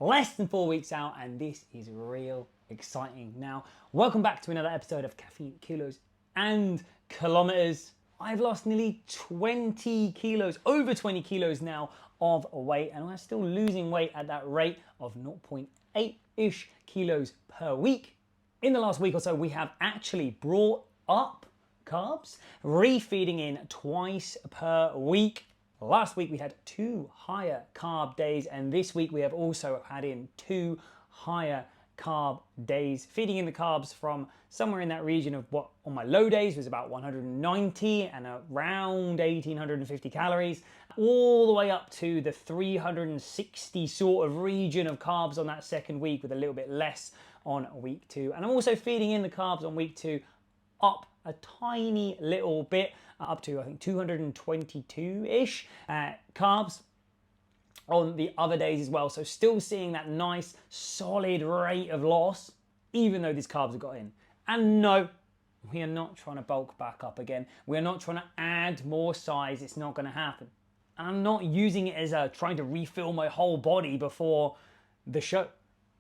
less than 4 weeks out, and this is real exciting. Now, welcome back to another episode of Caffeine, Kilos and Kilometres. I've lost nearly 20 kilos, over 20 kilos now of weight, and I'm still losing weight at that rate of 0.8-ish kilos per week. In the last week or so, we have actually brought up carbs, refeeding in twice per week. Last week we had 2 higher carb days, and this week we have also had in 2 higher carb days, feeding in the carbs from somewhere in that region of what on my low days was about 190 and around 1850 calories, all the way up to the 360 sort of region of carbs on that second week, with a little bit less on week 2. And I'm also feeding in the carbs on week 2 up a tiny little bit, up to I think 222-ish carbs on the other days as well. So still seeing that nice solid rate of loss, even though these carbs have got in. And no, we are not trying to bulk back up again. We're not trying to add more size. It's not going to happen. And I'm not using it as trying to refill my whole body before the show.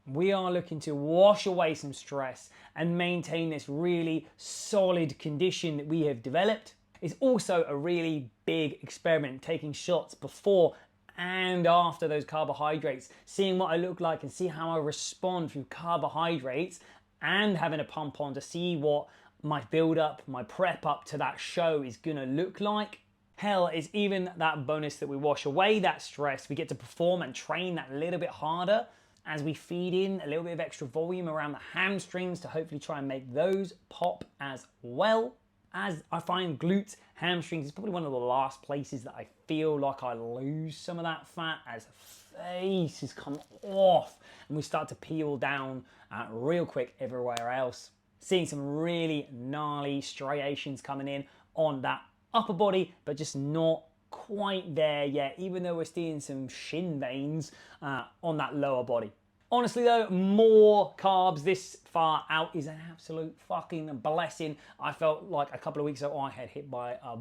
We are looking to wash away some stress and maintain this really solid condition that we have developed. It's also a really big experiment, taking shots before and after those carbohydrates, seeing what I look like and see how I respond through carbohydrates, and having a pump on to see what my build up, my prep up to that show is gonna look like. Hell, it's even that bonus that we wash away that stress. We get to perform and train that little bit harder as we feed in a little bit of extra volume around the hamstrings to hopefully try and make those pop as well. As I find glutes, hamstrings is probably one of the last places that I feel like I lose some of that fat, as the face has come off and we start to peel down real quick everywhere else. Seeing some really gnarly striations coming in on that upper body, but just not quite there yet, even though we're seeing some shin veins on that lower body. Honestly though, more carbs this far out is an absolute fucking blessing. I felt like a couple of weeks ago I had hit by a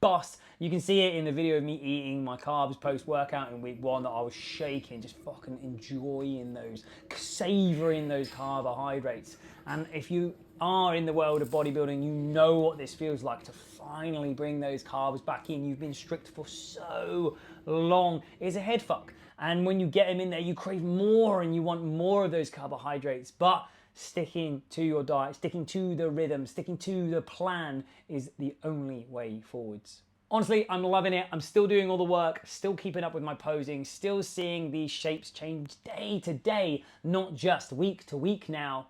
bus. You can see it in the video of me eating my carbs post-workout in week 1, that I was shaking, just fucking enjoying those, savoring those carbohydrates. And if you are in the world of bodybuilding, you know what this feels like to finally bring those carbs back in. You've been strict for so long. It's a head fuck. And when you get them in there, you crave more and you want more of those carbohydrates. But sticking to your diet, sticking to the rhythm, sticking to the plan is the only way forwards. Honestly, I'm loving it. I'm still doing all the work, still keeping up with my posing, still seeing these shapes change day to day, not just week to week now.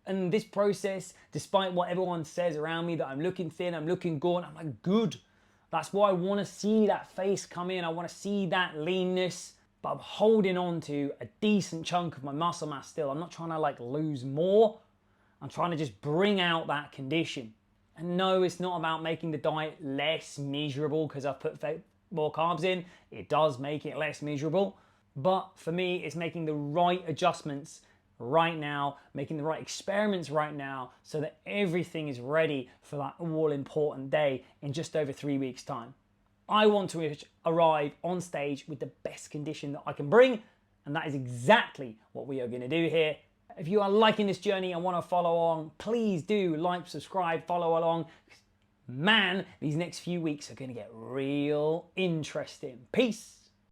And this process, despite what everyone says around me, that I'm looking thin, I'm looking gaunt, I'm like, good. That's why I want to see that face come in. I want to see that leanness. But I'm holding on to a decent chunk of my muscle mass still. I'm not trying to like lose more. I'm trying to just bring out that condition. And no, it's not about making the diet less miserable because I've put more carbs in. It does make it less miserable. But for me, it's making the right adjustments right now, making the right experiments right now, so that everything is ready for that all important day in just over 3 weeks' time. I want to arrive on stage with the best condition that I can bring, and that is exactly what we are going to do here. If you are liking this journey and want to follow on, please do like, subscribe, follow along. Man, these next few weeks are going to get real interesting. Peace.